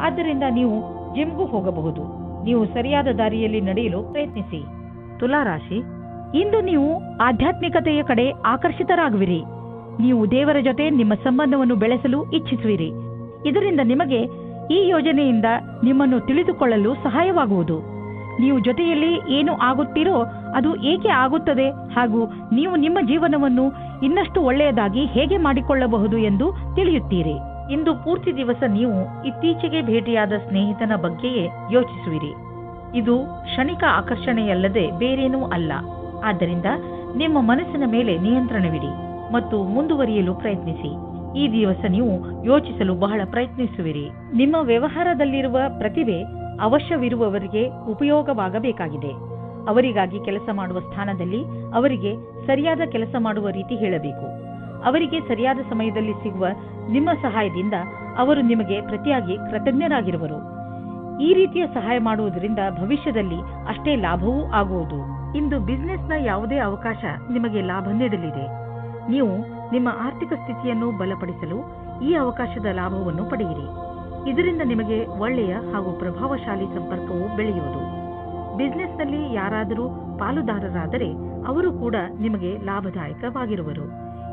ಆದ್ದರಿಂದ ನೀವು ಜಿಮ್ಗೂ ಹೋಗಬಹುದು. ನೀವು ಸರಿಯಾದ ದಾರಿಯಲ್ಲಿ ನಡೆಯಲು ಪ್ರಯತ್ನಿಸಿ. ತುಲಾ ರಾಶಿ, ಇಂದು ನೀವು ಆಧ್ಯಾತ್ಮಿಕತೆಯ ಕಡೆ ಆಕರ್ಷಿತರಾಗುವಿರಿ. ನೀವು ದೇವರ ಜೊತೆ ನಿಮ್ಮ ಸಂಬಂಧವನ್ನು ಬೆಳೆಸಲು ಇಚ್ಛಿಸುವಿರಿ. ಇದರಿಂದ ನಿಮಗೆ ಈ ಯೋಜನೆಯಿಂದ ನಿಮ್ಮನ್ನು ತಿಳಿದುಕೊಳ್ಳಲು ಸಹಾಯವಾಗುವುದು. ನೀವು ಜೊತೆಯಲ್ಲಿ ಏನು ಆಗುತ್ತೀರೋ ಅದು ಏಕೆ ಆಗುತ್ತದೆ ಹಾಗೂ ನೀವು ನಿಮ್ಮ ಜೀವನವನ್ನು ಇನ್ನಷ್ಟು ಒಳ್ಳೆಯದಾಗಿ ಹೇಗೆ ಮಾಡಿಕೊಳ್ಳಬಹುದು ಎಂದು ತಿಳಿಯುತ್ತೀರಿ. ಇಂದು ಪೂರ್ತಿ ದಿವಸ ನೀವು ಇತ್ತೀಚೆಗೆ ಭೇಟಿಯಾದ ಸ್ನೇಹಿತನ ಬಗ್ಗೆಯೇ ಯೋಚಿಸುವಿರಿ. ಇದು ಕ್ಷಣಿಕ ಆಕರ್ಷಣೆಯಲ್ಲದೆ ಬೇರೇನೂ ಅಲ್ಲ. ಆದ್ದರಿಂದ ನಿಮ್ಮ ಮನಸ್ಸಿನ ಮೇಲೆ ನಿಯಂತ್ರಣವಿಡಿ ಮತ್ತು ಮುಂದುವರಿಯಲು ಪ್ರಯತ್ನಿಸಿ. ಈ ದಿವಸ ನೀವು ಯೋಚಿಸಲು ಬಹಳ ಪ್ರಯತ್ನಿಸುವಿರಿ. ನಿಮ್ಮ ವ್ಯವಹಾರದಲ್ಲಿರುವ ಪ್ರತಿಭೆ ಅವಶ್ಯವಿರುವವರಿಗೆ ಉಪಯೋಗವಾಗಬೇಕಾಗಿದೆ. ಅವರಿಗಾಗಿ ಕೆಲಸ ಮಾಡುವ ಸ್ಥಾನದಲ್ಲಿ ಅವರಿಗೆ ಸರಿಯಾದ ಕೆಲಸ ಮಾಡುವ ರೀತಿ ಹೇಳಬೇಕು. ಅವರಿಗೆ ಸರಿಯಾದ ಸಮಯದಲ್ಲಿ ಸಿಗುವ ನಿಮ್ಮ ಸಹಾಯದಿಂದ ಅವರು ನಿಮಗೆ ಪ್ರತಿಯಾಗಿ ಕೃತಜ್ಞರಾಗಿರುವರು. ಈ ರೀತಿಯ ಸಹಾಯ ಮಾಡುವುದರಿಂದ ಭವಿಷ್ಯದಲ್ಲಿ ಅಷ್ಟೇ ಲಾಭವೂ ಆಗುವುದು. ಇಂದು ಬಿಸಿನೆಸ್ನ ಯಾವುದೇ ಅವಕಾಶ ನಿಮಗೆ ಲಾಭ ನೀಡಲಿದೆ. ನೀವು ನಿಮ್ಮ ಆರ್ಥಿಕ ಸ್ಥಿತಿಯನ್ನು ಬಲಪಡಿಸಲು ಈ ಅವಕಾಶದ ಲಾಭವನ್ನು ಪಡೆಯಿರಿ. ಇದರಿಂದ ನಿಮಗೆ ಒಳ್ಳೆಯ ಹಾಗೂ ಪ್ರಭಾವಶಾಲಿ ಸಂಪರ್ಕವು ಬೆಳೆಯುವುದು. ಬಿಸಿನೆಸ್ನಲ್ಲಿ ಯಾರಾದರೂ ಪಾಲುದಾರರಾದರೆ ಅವರು ಕೂಡ ನಿಮಗೆ ಲಾಭದಾಯಕವಾಗಿರುವರು.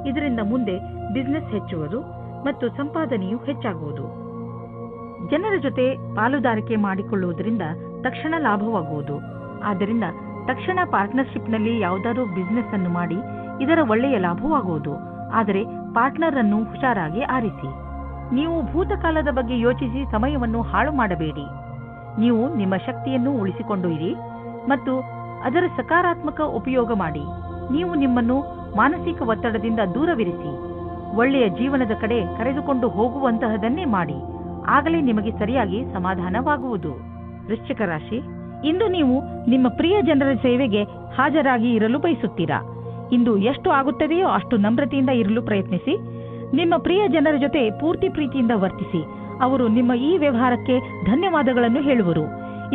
ಇದರಿಂದ ಮುಂದೆ ಬಿಸಿನೆಸ್ ಹೆಚ್ಚುವುದು ಮತ್ತು ಸಂಪಾದನೆಯು ಹೆಚ್ಚಾಗುವುದು. ಜನರ ಜೊತೆ ಪಾಲುದಾರಿಕೆ ಮಾಡಿಕೊಳ್ಳುವುದರಿಂದ ತಕ್ಷಣ ಲಾಭವಾಗುವುದು. ಆದ್ದರಿಂದ ತಕ್ಷಣ ಪಾರ್ಟ್ನರ್ಶಿಪ್ನಲ್ಲಿ ಯಾವುದಾದ್ರೂ ಬಿಸಿನೆಸ್ ಅನ್ನು ಮಾಡಿ ಇದರ ಒಳ್ಳೆಯ ಲಾಭವಾಗುವುದು. ಆದರೆ ಪಾರ್ಟ್ನರ್ ಅನ್ನು ಹುಷಾರಾಗಿ ಆರಿಸಿ. ನೀವು ಭೂತಕಾಲದ ಬಗ್ಗೆ ಯೋಚಿಸಿ ಸಮಯವನ್ನು ಹಾಳು ಮಾಡಬೇಡಿ. ನೀವು ನಿಮ್ಮ ಶಕ್ತಿಯನ್ನು ಉಳಿಸಿಕೊಂಡು ಇರಿ ಮತ್ತು ಅದರ ಸಕಾರಾತ್ಮಕ ಉಪಯೋಗ ಮಾಡಿ. ನೀವು ನಿಮ್ಮನ್ನು ಮಾನಸಿಕ ಒತ್ತಡದಿಂದ ದೂರವಿರಿಸಿ. ಒಳ್ಳೆಯ ಜೀವನದ ಕಡೆ ಕರೆದುಕೊಂಡು ಹೋಗುವಂತಹದನ್ನೇ ಮಾಡಿ. ಆಗಲೇ ನಿಮಗೆ ಸರಿಯಾಗಿ ಸಮಾಧಾನವಾಗುವುದು. ವೃಶ್ಚಿಕ ರಾಶಿ, ಇಂದು ನೀವು ನಿಮ್ಮ ಪ್ರಿಯ ಜನರ ಸೇವೆಗೆ ಹಾಜರಾಗಿ ಇರಲು ಬಯಸುತ್ತೀರಾ. ಇಂದು ಎಷ್ಟು ಆಗುತ್ತದೆಯೋ ಅಷ್ಟು ನಮ್ರತೆಯಿಂದ ಇರಲು ಪ್ರಯತ್ನಿಸಿ. ನಿಮ್ಮ ಪ್ರಿಯ ಜನರ ಜೊತೆ ಪೂರ್ತಿ ಪ್ರೀತಿಯಿಂದ ವರ್ತಿಸಿ. ಅವರು ನಿಮ್ಮ ಈ ವ್ಯವಹಾರಕ್ಕೆ ಧನ್ಯವಾದಗಳನ್ನು ಹೇಳುವರು.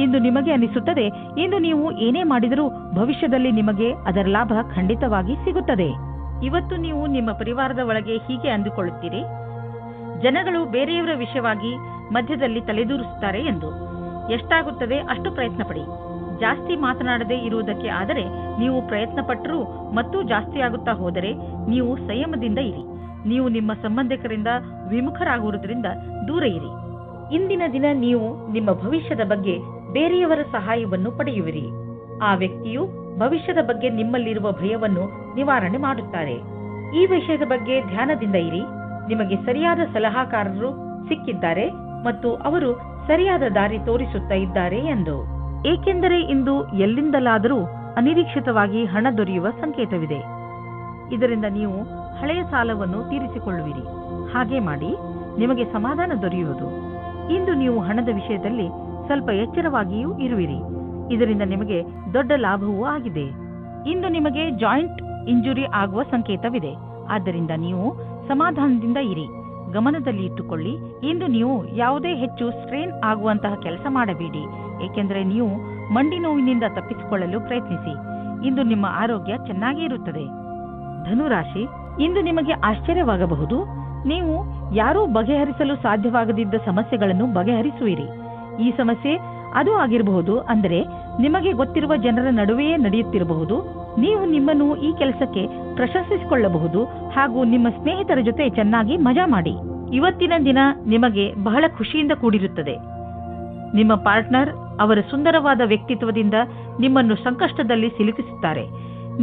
ಇಂದು ನಿಮಗೆ ಅನಿಸುತ್ತದೆ, ಇಂದು ನೀವು ಏನೇ ಮಾಡಿದರೂ ಭವಿಷ್ಯದಲ್ಲಿ ನಿಮಗೆ ಅದರ ಲಾಭ ಖಂಡಿತವಾಗಿ ಸಿಗುತ್ತದೆ. ಇವತ್ತು ನೀವು ನಿಮ್ಮ ಪರಿವಾರದ ಒಳಗೆ ಹೀಗೆ ಅಂದುಕೊಳ್ಳುತ್ತೀರಿ, ಜನಗಳು ಬೇರೆಯವರ ವಿಷಯವಾಗಿ ಮಧ್ಯದಲ್ಲಿ ತಲೆದೂರಿಸುತ್ತಾರೆ ಎಂದು. ಎಷ್ಟಾಗುತ್ತದೆ ಅಷ್ಟು ಪ್ರಯತ್ನ ಪಡಿ. ಜಾಸ್ತಿ ಮಾತನಾಡದೇ ಇರುವುದಕ್ಕೆ ಆದರೆ ನೀವು ಪ್ರಯತ್ನ ಪಟ್ಟರೂ ಮತ್ತು ಜಾಸ್ತಿ ಆಗುತ್ತಾ ಹೋದರೆ ನೀವು ಸಂಯಮದಿಂದ ಇರಿ. ನೀವು ನಿಮ್ಮ ಸಂಬಂಧಿಕರಿಂದ ವಿಮುಖರಾಗುವುದರಿಂದ ದೂರ ಇರಿ. ಇಂದಿನ ದಿನ ನೀವು ನಿಮ್ಮ ಭವಿಷ್ಯದ ಬಗ್ಗೆ ಬೇರೆಯವರ ಸಹಾಯವನ್ನು ಪಡೆಯುವಿರಿ. ಆ ವ್ಯಕ್ತಿಯು ಭವಿಷ್ಯದ ಬಗ್ಗೆ ನಿಮ್ಮಲ್ಲಿರುವ ಭಯವನ್ನು ನಿವಾರಣೆ ಮಾಡುತ್ತಾರೆ. ಈ ವಿಷಯದ ಬಗ್ಗೆ ಧ್ಯಾನದಿಂದ ಇರಿ. ನಿಮಗೆ ಸರಿಯಾದ ಸಲಹಾಕಾರರು ಸಿಕ್ಕಿದ್ದಾರೆ ಮತ್ತು ಅವರು ಸರಿಯಾದ ದಾರಿ ತೋರಿಸುತ್ತಾ ಇದ್ದಾರೆ ಎಂದು. ಏಕೆಂದರೆ ಇಂದು ಎಲ್ಲಿಂದಲಾದರೂ ಅನಿರೀಕ್ಷಿತವಾಗಿ ಹಣ ದೊರೆಯುವ ಸಂಕೇತವಿದೆ. ಇದರಿಂದ ನೀವು ಹಳೆಯ ಸಾಲವನ್ನು ತೀರಿಸಿಕೊಳ್ಳುವಿರಿ. ಹಾಗೆ ಮಾಡಿ ನಿಮಗೆ ಸಮಾಧಾನ ದೊರೆಯುವುದು. ಇಂದು ನೀವು ಹಣದ ವಿಷಯದಲ್ಲಿ ಸ್ವಲ್ಪ ಎಚ್ಚರವಾಗಿಯೂ ಇರುವಿರಿ. ಇದರಿಂದ ನಿಮಗೆ ದೊಡ್ಡ ಲಾಭವೂ ಆಗಿದೆ. ಇಂದು ನಿಮಗೆ ಜಾಯಿಂಟ್ ಇಂಜುರಿ ಆಗುವ ಸಂಕೇತವಿದೆ. ಆದ್ದರಿಂದ ನೀವು ಸಮಾಧಾನದಿಂದ ಇರಿ. ಗಮನದಲ್ಲಿ ಇಟ್ಟುಕೊಳ್ಳಿ, ಇಂದು ನೀವು ಯಾವುದೇ ಹೆಚ್ಚು ಸ್ಟ್ರೇನ್ ಆಗುವಂತಹ ಕೆಲಸ ಮಾಡಬೇಡಿ. ಏಕೆಂದರೆ ನೀವು ಮಂಡಿ ನೋವಿನಿಂದ ತಪ್ಪಿಸಿಕೊಳ್ಳಲು ಪ್ರಯತ್ನಿಸಿ. ಇಂದು ನಿಮ್ಮ ಆರೋಗ್ಯ ಚೆನ್ನಾಗಿ ಇರುತ್ತದೆ. ಧನುರಾಶಿ, ಇಂದು ನಿಮಗೆ ಆಶ್ಚರ್ಯವಾಗಬಹುದು. ನೀವು ಯಾರೂ ಬಗೆಹರಿಸಲು ಸಾಧ್ಯವಾಗದಿದ್ದ ಸಮಸ್ಯೆಗಳನ್ನು ಬಗೆಹರಿಸುವಿರಿ. ಈ ಸಮಸ್ಯೆ ಅದು ಆಗಿರಬಹುದು, ಅಂದರೆ ನಿಮಗೆ ಗೊತ್ತಿರುವ ಜನರ ನಡುವೆಯೇ ನಡೆಯುತ್ತಿರಬಹುದು. ನೀವು ನಿಮ್ಮನ್ನು ಈ ಕೆಲಸಕ್ಕೆ ಪ್ರಶಂಸಿಸಿಕೊಳ್ಳಬಹುದು ಹಾಗೂ ನಿಮ್ಮ ಸ್ನೇಹಿತರ ಜೊತೆ ಚೆನ್ನಾಗಿ ಮಜಾ ಮಾಡಿ. ಇವತ್ತಿನ ದಿನ ನಿಮಗೆ ಬಹಳ ಖುಷಿಯಿಂದ ಕೂಡಿರುತ್ತದೆ. ನಿಮ್ಮ ಪಾರ್ಟ್ನರ್ ಅವರ ಸುಂದರವಾದ ವ್ಯಕ್ತಿತ್ವದಿಂದ ನಿಮ್ಮನ್ನು ಸಂಕಷ್ಟದಲ್ಲಿ ಸಿಲುಕಿಸುತ್ತಾರೆ.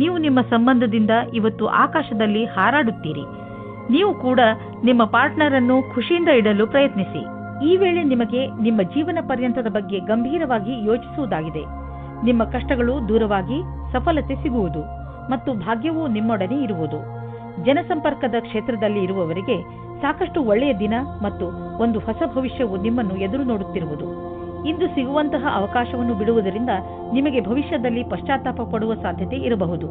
ನೀವು ನಿಮ್ಮ ಸಂಬಂಧದಿಂದ ಇವತ್ತು ಆಕಾಶದಲ್ಲಿ ಹಾರಾಡುತ್ತೀರಿ. ನೀವು ಕೂಡ ನಿಮ್ಮ ಪಾರ್ಟ್ನರ್ ಅನ್ನು ಖುಷಿಯಿಂದ ಇಡಲು ಪ್ರಯತ್ನಿಸಿ. ಈ ವೇಳೆ ನಿಮಗೆ ನಿಮ್ಮ ಜೀವನ ಪರ್ಯಂತದ ಬಗ್ಗೆ ಗಂಭೀರವಾಗಿ ಯೋಚಿಸುವುದಾಗಿದೆ. ನಿಮ್ಮ ಕಷ್ಟಗಳು ದೂರವಾಗಿ ಸಫಲತೆ ಸಿಗುವುದು ಮತ್ತು ಭಾಗ್ಯವೂ ನಿಮ್ಮೊಡನೆ ಇರುವುದು. ಜನಸಂಪರ್ಕದ ಕ್ಷೇತ್ರದಲ್ಲಿ ಇರುವವರಿಗೆ ಸಾಕಷ್ಟು ಒಳ್ಳೆಯ ದಿನ ಮತ್ತು ಒಂದು ಹೊಸ ಭವಿಷ್ಯವು ನಿಮ್ಮನ್ನು ಎದುರು ನೋಡುತ್ತಿರುವುದು. ಇಂದು ಸಿಗುವಂತಹ ಅವಕಾಶವನ್ನು ಬಿಡುವುದರಿಂದ ನಿಮಗೆ ಭವಿಷ್ಯದಲ್ಲಿ ಪಶ್ಚಾತ್ತಾಪ ಪಡುವ ಸಾಧ್ಯತೆ ಇರಬಹುದು.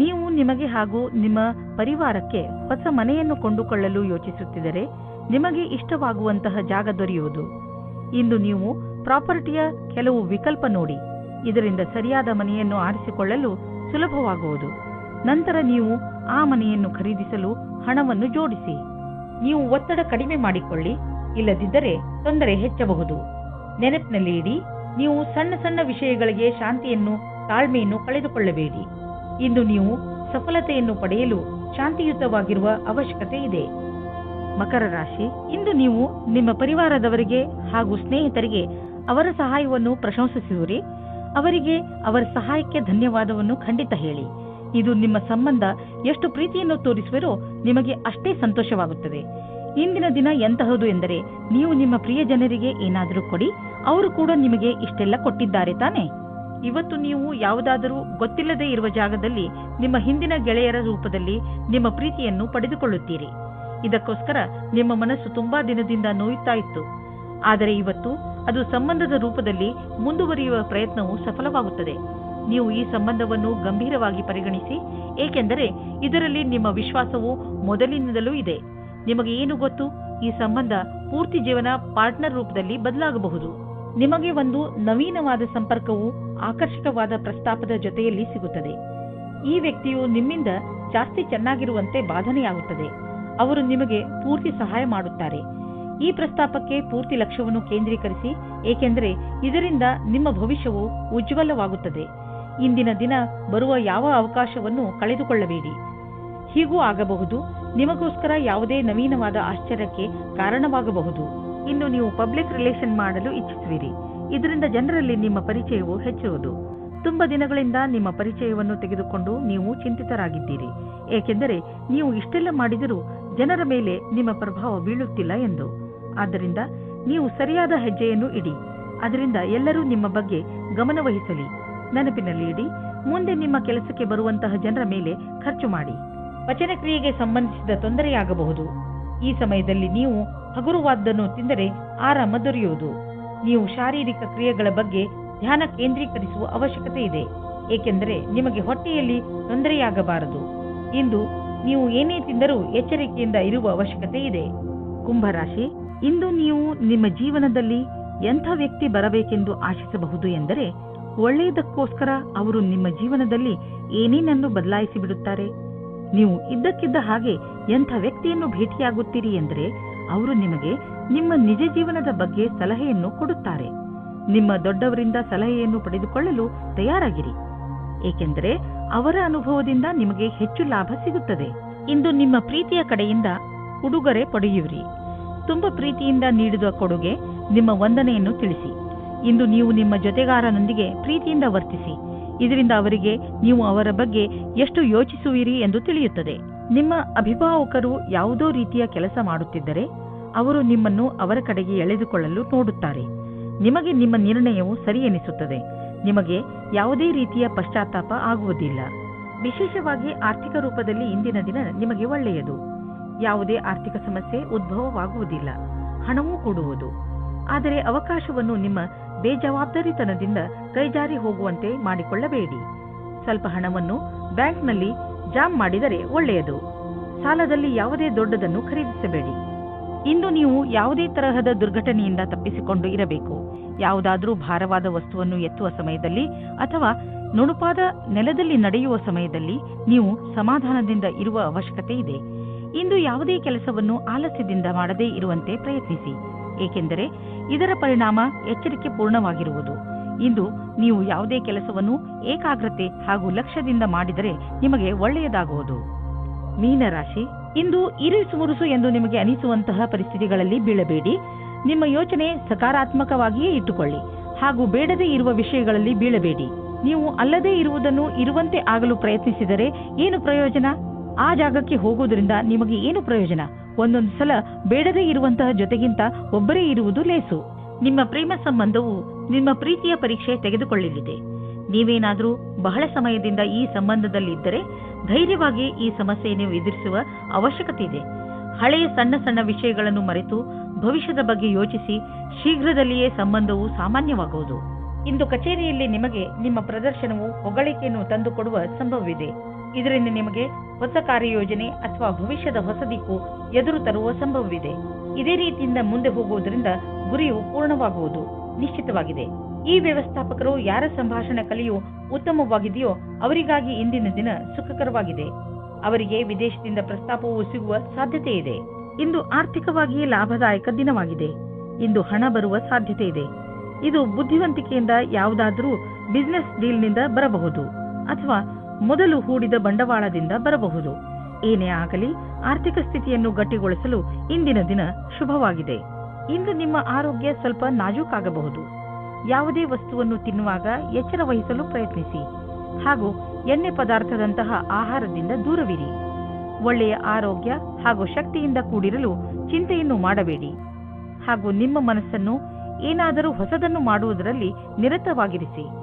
ನೀವು ನಿಮಗೆ ಹಾಗೂ ನಿಮ್ಮ ಪರಿವಾರಕ್ಕೆ ಹೊಸ ಮನೆಯನ್ನು ಕೊಂಡುಕೊಳ್ಳಲು ಯೋಚಿಸುತ್ತಿದ್ದರೆ ನಿಮಗೆ ಇಷ್ಟವಾಗುವಂತಹ ಜಾಗ ದೊರೆಯುವುದು. ಇಂದು ನೀವು ಪ್ರಾಪರ್ಟಿಯ ಕೆಲವು ವಿಕಲ್ಪ ನೋಡಿ. ಇದರಿಂದ ಸರಿಯಾದ ಮನೆಯನ್ನು ಆರಿಸಿಕೊಳ್ಳಲು ಸುಲಭವಾಗುವುದು. ನಂತರ ನೀವು ಆ ಮನೆಯನ್ನು ಖರೀದಿಸಲು ಹಣವನ್ನು ಜೋಡಿಸಿ. ನೀವು ಒತ್ತಡ ಕಡಿಮೆ ಮಾಡಿಕೊಳ್ಳಿ, ಇಲ್ಲದಿದ್ದರೆ ತೊಂದರೆ ಹೆಚ್ಚಬಹುದು. ನೆನಪಿನಲ್ಲಿ ಇಡಿ, ನೀವು ಸಣ್ಣ ಸಣ್ಣ ವಿಷಯಗಳಿಗೆ ಶಾಂತಿಯನ್ನು, ತಾಳ್ಮೆಯನ್ನು ಕಳೆದುಕೊಳ್ಳಬೇಡಿ. ಇಂದು ನೀವು ಸಫಲತೆಯನ್ನು ಪಡೆಯಲು ಶಾಂತಿಯುತವಾಗಿರುವ ಅವಶ್ಯಕತೆ ಇದೆ. ಮಕರ ರಾಶಿ, ಇಂದು ನೀವು ನಿಮ್ಮ ಪರಿವಾರದವರಿಗೆ ಹಾಗೂ ಸ್ನೇಹಿತರಿಗೆ ಅವರ ಸಹಾಯವನ್ನು ಪ್ರಶಂಸಿಸುವಿರಿ. ಅವರಿಗೆ ಅವರ ಸಹಾಯಕ್ಕೆ ಧನ್ಯವಾದವನ್ನು ಖಂಡಿತ ಹೇಳಿ. ಇದು ನಿಮ್ಮ ಸಂಬಂಧ ಎಷ್ಟು ಪ್ರೀತಿಯನ್ನು ತೋರಿಸುವಿರೋ ನಿಮಗೆ ಅಷ್ಟೇ ಸಂತೋಷವಾಗುತ್ತದೆ. ಇಂದಿನ ದಿನ ಎಂತಹದು ಎಂದರೆ, ನೀವು ನಿಮ್ಮ ಪ್ರಿಯ ಜನರಿಗೆ ಏನಾದರೂ ಕೊಡಿ, ಅವರು ಕೂಡ ನಿಮಗೆ ಇಷ್ಟೆಲ್ಲ ಕೊಟ್ಟಿದ್ದಾರೆ ತಾನೆ. ಇವತ್ತು ನೀವು ಯಾವುದಾದರೂ ಗೊತ್ತಿಲ್ಲದೆ ಇರುವ ಜಾಗದಲ್ಲಿ ನಿಮ್ಮ ಹಿಂದಿನ ಗೆಳೆಯರ ರೂಪದಲ್ಲಿ ನಿಮ್ಮ ಪ್ರೀತಿಯನ್ನು ಪಡೆದುಕೊಳ್ಳುತ್ತೀರಿ. ಇದಕ್ಕೋಸ್ಕರ ನಿಮ್ಮ ಮನಸ್ಸು ತುಂಬಾ ದಿನದಿಂದ ನೋಯುತ್ತಾ ಇತ್ತು. ಆದರೆ ಇವತ್ತು ಅದು ಸಂಬಂಧದ ರೂಪದಲ್ಲಿ ಮುಂದುವರಿಯುವ ಪ್ರಯತ್ನವು ಸಫಲವಾಗುತ್ತದೆ. ನೀವು ಈ ಸಂಬಂಧವನ್ನು ಗಂಭೀರವಾಗಿ ಪರಿಗಣಿಸಿ, ಏಕೆಂದರೆ ಇದರಲ್ಲಿ ನಿಮ್ಮ ವಿಶ್ವಾಸವು ಮೊದಲಿನಿಂದಲೂ ಇದೆ. ನಿಮಗೆ ಏನು ಗೊತ್ತು, ಈ ಸಂಬಂಧ ಪೂರ್ತಿ ಜೀವನ ಪಾರ್ಟ್ನರ್ ರೂಪದಲ್ಲಿ ಬದಲಾಗಬಹುದು. ನಿಮಗೆ ಒಂದು ನವೀನವಾದ ಸಂಪರ್ಕವು ಆಕರ್ಷಕವಾದ ಪ್ರಸ್ತಾಪದ ಜೊತೆಯಲ್ಲಿ ಸಿಗುತ್ತದೆ. ಈ ವ್ಯಕ್ತಿಯು ನಿಮ್ಮಿಂದ ಜಾಸ್ತಿ ಚೆನ್ನಾಗಿರುವಂತೆ ಬಾಧನೆಯಾಗುತ್ತದೆ. ಅವರು ನಿಮಗೆ ಪೂರ್ತಿ ಸಹಾಯ ಮಾಡುತ್ತಾರೆ. ಈ ಪ್ರಸ್ತಾಪಕ್ಕೆ ಪೂರ್ತಿ ಲಕ್ಷ್ಯವನ್ನು ಕೇಂದ್ರೀಕರಿಸಿ, ಏಕೆಂದರೆ ಇದರಿಂದ ನಿಮ್ಮ ಭವಿಷ್ಯವು ಉಜ್ವಲವಾಗುತ್ತದೆ. ಇಂದಿನ ದಿನ ಬರುವ ಯಾವ ಅವಕಾಶವನ್ನು ಕಳೆದುಕೊಳ್ಳಬೇಡಿ. ಹೀಗೂ ಆಗಬಹುದು, ನಿಮಗೋಸ್ಕರ ಯಾವುದೇ ನವೀನವಾದ ಆಶ್ಚರ್ಯಕ್ಕೆ ಕಾರಣವಾಗಬಹುದು. ಇನ್ನು ನೀವು ಪಬ್ಲಿಕ್ ರಿಲೇಷನ್ ಮಾಡಲು ಇಚ್ಛಿಸುವಿರಿ. ಇದರಿಂದ ಜನರಲ್ಲಿ ನಿಮ್ಮ ಪರಿಚಯವು ಹೆಚ್ಚುವುದು. ತುಂಬಾ ದಿನಗಳಿಂದ ನಿಮ್ಮ ಪರಿಚಯವನ್ನು ತೆಗೆದುಕೊಂಡು ನೀವು ಚಿಂತಿತರಾಗಿದ್ದೀರಿ, ಏಕೆಂದರೆ ನೀವು ಇಷ್ಟೆಲ್ಲ ಮಾಡಿದರೂ ಜನರ ಮೇಲೆ ನಿಮ್ಮ ಪ್ರಭಾವ ಬೀಳುತ್ತಿಲ್ಲ ಎಂದು. ಆದ್ದರಿಂದ ನೀವು ಸರಿಯಾದ ಹೆಜ್ಜೆಯನ್ನು ಇಡಿ. ಅದರಿಂದ ಎಲ್ಲರೂ ನಿಮ್ಮ ಬಗ್ಗೆ ಗಮನವಹಿಸಲಿ. ನೆನಪಿನಲ್ಲಿ ಇಡಿ, ಮುಂದೆ ನಿಮ್ಮ ಕೆಲಸಕ್ಕೆ ಬರುವಂತಹ ಜನರ ಮೇಲೆ ಖರ್ಚು ಮಾಡಿ. ಪಚನ ಕ್ರಿಯೆಗೆ ಸಂಬಂಧಿಸಿದ ತೊಂದರೆಯಾಗಬಹುದು. ಈ ಸಮಯದಲ್ಲಿ ನೀವು ಹಗುರವಾದ್ದನ್ನು ತಿಂದರೆ ಆರಾಮ ದೊರೆಯುವುದು. ನೀವು ಶಾರೀರಿಕ ಕ್ರಿಯೆಗಳ ಬಗ್ಗೆ ಧ್ಯಾನ ಕೇಂದ್ರೀಕರಿಸುವ ಅವಶ್ಯಕತೆ ಇದೆ, ಏಕೆಂದರೆ ನಿಮಗೆ ಹೊಟ್ಟೆಯಲ್ಲಿ ತೊಂದರೆಯಾಗಬಾರದು. ಇಂದು ನೀವು ಏನೇ ತಿಂದರೂ ಎಚ್ಚರಿಕೆಯಿಂದ ಇರುವ ಅವಶ್ಯಕತೆ ಇದೆ. ಕುಂಭರಾಶಿ, ಇಂದು ನೀವು ನಿಮ್ಮ ಜೀವನದಲ್ಲಿ ಎಂಥ ವ್ಯಕ್ತಿ ಬರಬೇಕೆಂದು ಆಶಿಸಬಹುದು ಎಂದರೆ, ಒಳ್ಳೆಯದಕ್ಕೋಸ್ಕರ ಅವರು ನಿಮ್ಮ ಜೀವನದಲ್ಲಿ ಏನೇನನ್ನು ಬದಲಾಯಿಸಿ ಬಿಡುತ್ತಾರೆ. ನೀವು ಇದ್ದಕ್ಕಿದ್ದ ಹಾಗೆ ಎಂಥ ವ್ಯಕ್ತಿಯನ್ನು ಭೇಟಿಯಾಗುತ್ತೀರಿ ಎಂದರೆ, ಅವರು ನಿಮಗೆ ನಿಮ್ಮ ನಿಜ ಜೀವನದ ಬಗ್ಗೆ ಸಲಹೆಯನ್ನು ಕೊಡುತ್ತಾರೆ. ನಿಮ್ಮ ದೊಡ್ಡವರಿಂದ ಸಲಹೆಯನ್ನು ಪಡೆದುಕೊಳ್ಳಲು ತಯಾರಾಗಿರಿ, ಏಕೆಂದರೆ ಅವರ ಅನುಭವದಿಂದ ನಿಮಗೆ ಹೆಚ್ಚು ಲಾಭ ಸಿಗುತ್ತದೆ. ಇಂದು ನಿಮ್ಮ ಪ್ರೀತಿಯ ಕಡೆಯಿಂದ ಉಡುಗೊರೆ ಪಡೆಯುವಿರಿ. ತುಂಬ ಪ್ರೀತಿಯಿಂದ ನೀಡಿದ ಕೊಡುಗೆ ನಿಮ್ಮ ವಂದನೆಯನ್ನು ತಿಳಿಸಿ. ಇಂದು ನೀವು ನಿಮ್ಮ ಜೊತೆಗಾರನೊಂದಿಗೆ ಪ್ರೀತಿಯಿಂದ ವರ್ತಿಸಿ. ಇದರಿಂದ ಅವರಿಗೆ ನೀವು ಅವರ ಬಗ್ಗೆ ಎಷ್ಟು ಯೋಚಿಸುವಿರಿ ಎಂದು ತಿಳಿಯುತ್ತದೆ. ನಿಮ್ಮ ಅಭಿಭಾವಕರು ಯಾವುದೋ ರೀತಿಯ ಕೆಲಸ ಮಾಡುತ್ತಿದ್ದರೆ ಅವರು ನಿಮ್ಮನ್ನು ಅವರ ಕಡೆಗೆ ಎಳೆದುಕೊಳ್ಳಲು ನೋಡುತ್ತಾರೆ. ನಿಮಗೆ ನಿಮ್ಮ ನಿರ್ಣಯವು ಸರಿ ಎನಿಸುತ್ತದೆ. ನಿಮಗೆ ಯಾವುದೇ ರೀತಿಯ ಪಶ್ಚಾತ್ತಾಪ ಆಗುವುದಿಲ್ಲ. ವಿಶೇಷವಾಗಿ ಆರ್ಥಿಕ ರೂಪದಲ್ಲಿ ಇಂದಿನ ದಿನ ನಿಮಗೆ ಒಳ್ಳೆಯದು. ಯಾವುದೇ ಆರ್ಥಿಕ ಸಮಸ್ಯೆ ಉದ್ಭವವಾಗುವುದಿಲ್ಲ. ಹಣವೂ ಕೂಡುವುದು. ಆದರೆ ಅವಕಾಶವನ್ನು ನಿಮ್ಮ ಬೇಜವಾಬ್ದಾರಿತನದಿಂದ ಕೈಜಾರಿ ಹೋಗುವಂತೆ ಮಾಡಿಕೊಳ್ಳಬೇಡಿ. ಸ್ವಲ್ಪ ಹಣವನ್ನು ಬ್ಯಾಂಕ್ನಲ್ಲಿ ಜಾಮ್ ಮಾಡಿದರೆ ಒಳ್ಳೆಯದು. ಸಾಲದಲ್ಲಿ ಯಾವುದೇ ದೊಡ್ಡದನ್ನು ಖರೀದಿಸಬೇಡಿ. ಇಂದು ನೀವು ಯಾವುದೇ ತರಹದ ದುರ್ಘಟನೆಯಿಂದ ತಪ್ಪಿಸಿಕೊಂಡು ಇರಬೇಕು. ಯಾವುದಾದರೂ ಭಾರವಾದ ವಸ್ತುವನ್ನು ಎತ್ತುವ ಸಮಯದಲ್ಲಿ ಅಥವಾ ನುಣುಪಾದ ನೆಲದಲ್ಲಿ ನಡೆಯುವ ಸಮಯದಲ್ಲಿ ನೀವು ಸಮಾಧಾನದಿಂದ ಇರುವ ಅವಶ್ಯಕತೆ ಇದೆ. ಇಂದು ಯಾವುದೇ ಕೆಲಸವನ್ನು ಆಲಸ್ಯದಿಂದ ಮಾಡದೇ ಇರುವಂತೆ ಪ್ರಯತ್ನಿಸಿ, ಏಕೆಂದರೆ ಇದರ ಪರಿಣಾಮ ಎಚ್ಚರಿಕೆ ಪೂರ್ಣವಾಗಿರುವುದು. ಇಂದು ನೀವು ಯಾವುದೇ ಕೆಲಸವನ್ನು ಏಕಾಗ್ರತೆ ಹಾಗೂ ಲಕ್ಷ್ಯದಿಂದ ಮಾಡಿದರೆ ನಿಮಗೆ ಒಳ್ಳೆಯದಾಗುವುದು. ಮೀನರಾಶಿ, ಇಂದು ಇರಿಸು ಮುರುಸು ಎಂದು ನಿಮಗೆ ಅನಿಸುವಂತಹ ಪರಿಸ್ಥಿತಿಗಳಲ್ಲಿ ಬೀಳಬೇಡಿ. ನಿಮ್ಮ ಯೋಚನೆ ಸಕಾರಾತ್ಮಕವಾಗಿಯೇ ಇಟ್ಟುಕೊಳ್ಳಿ ಹಾಗೂ ಬೇಡದೇ ಇರುವ ವಿಷಯಗಳಲ್ಲಿ ಬೀಳಬೇಡಿ. ನೀವು ಅಲ್ಲದೇ ಇರುವುದನ್ನು ಇರುವಂತೆ ಆಗಲು ಪ್ರಯತ್ನಿಸಿದರೆ ಏನು ಪ್ರಯೋಜನ? ಆ ಜಾಗಕ್ಕೆ ಹೋಗುವುದರಿಂದ ನಿಮಗೆ ಏನು ಪ್ರಯೋಜನ? ಒಂದೊಂದು ಸಲ ಬೇಡದೇ ಇರುವಂತಹ ಜೊತೆಗಿಂತ ಒಬ್ಬರೇ ಇರುವುದು ಲೇಸು. ನಿಮ್ಮ ಪ್ರೇಮ ಸಂಬಂಧವು ನಿಮ್ಮ ಪ್ರೀತಿಯ ಪರೀಕ್ಷೆ ತೆಗೆದುಕೊಳ್ಳಲಿದೆ. ನೀವೇನಾದರೂ ಬಹಳ ಸಮಯದಿಂದ ಈ ಸಂಬಂಧದಲ್ಲಿದ್ದರೆ ಧೈರ್ಯವಾಗಿ ಈ ಸಮಸ್ಯೆಯನ್ನು ಎದುರಿಸುವ ಅವಶ್ಯಕತೆ ಇದೆ. ಹಳೆಯ ಸಣ್ಣ ಸಣ್ಣ ವಿಷಯಗಳನ್ನು ಮರೆತು ಭವಿಷ್ಯದ ಬಗ್ಗೆ ಯೋಚಿಸಿ. ಶೀಘ್ರದಲ್ಲಿಯೇ ಸಂಬಂಧವು ಸಾಮಾನ್ಯವಾಗುವುದು. ಇಂದು ಕಚೇರಿಯಲ್ಲಿ ನಿಮಗೆ ನಿಮ್ಮ ಪ್ರದರ್ಶನವು ಹೊಗಳಿಕೆಯನ್ನು ತಂದುಕೊಡುವ ಸಂಭವವಿದೆ. ಇದರಿಂದ ನಿಮಗೆ ಹೊಸ ಕಾರ್ಯಯೋಜನೆ ಅಥವಾ ಭವಿಷ್ಯದ ಹೊಸ ದಿಕ್ಕು ಎದುರು ತರುವ ಸಂಭವವಿದೆ. ಇದೇ ರೀತಿಯಿಂದ ಮುಂದೆ ಹೋಗುವುದರಿಂದ ಗುರಿಯು ಪೂರ್ಣವಾಗುವುದು ನಿಶ್ಚಿತವಾಗಿದೆ. ಈ ವ್ಯವಸ್ಥಾಪಕರು ಯಾರ ಸಂಭಾಷಣೆ ಕಲಿಯು ಉತ್ತಮವಾಗಿದೆಯೋ ಅವರಿಗಾಗಿ ಇಂದಿನ ದಿನ ಸುಖಕರವಾಗಿದೆ. ಅವರಿಗೆ ವಿದೇಶದಿಂದ ಪ್ರಸ್ತಾಪವು ಸಿಗುವ ಸಾಧ್ಯತೆ ಇದೆ. ಇಂದು ಆರ್ಥಿಕವಾಗಿ ಲಾಭದಾಯಕ ದಿನವಾಗಿದೆ. ಇಂದು ಹಣ ಬರುವ ಸಾಧ್ಯತೆ ಇದೆ. ಇದು ಬುದ್ಧಿವಂತಿಕೆಯಿಂದ ಯಾವುದಾದರೂ ಬಿಸಿನೆಸ್ ಡೀಲ್ನಿಂದ ಬರಬಹುದು ಅಥವಾ ಮೊದಲು ಹೂಡಿದ ಬಂಡವಾಳದಿಂದ ಬರಬಹುದು. ಏನೇ ಆಗಲಿ ಆರ್ಥಿಕ ಸ್ಥಿತಿಯನ್ನು ಗಟ್ಟಿಗೊಳಿಸಲು ಇಂದಿನ ದಿನ ಶುಭವಾಗಿದೆ. ಇಂದು ನಿಮ್ಮ ಆರೋಗ್ಯ ಸ್ವಲ್ಪ ನಾಜೂಕಾಗಬಹುದು. ಯಾವುದೇ ವಸ್ತುವನ್ನು ತಿನ್ನುವಾಗ ಎಚ್ಚರ ವಹಿಸಲು ಪ್ರಯತ್ನಿಸಿ ಹಾಗೂ ಎಣ್ಣೆ ಪದಾರ್ಥದಂತಹ ಆಹಾರದಿಂದ ದೂರವಿರಿ. ಒಳ್ಳೆಯ ಆರೋಗ್ಯ ಹಾಗೂ ಶಕ್ತಿಯಿಂದ ಕೂಡಿರಲು ಚಿಂತೆಯನ್ನು ಮಾಡಬೇಡಿ ಹಾಗೂ ನಿಮ್ಮ ಮನಸ್ಸನ್ನು ಏನಾದರೂ ಹೊಸದನ್ನು ಮಾಡುವುದರಲ್ಲಿ ನಿರತವಾಗಿರಿಸಿ.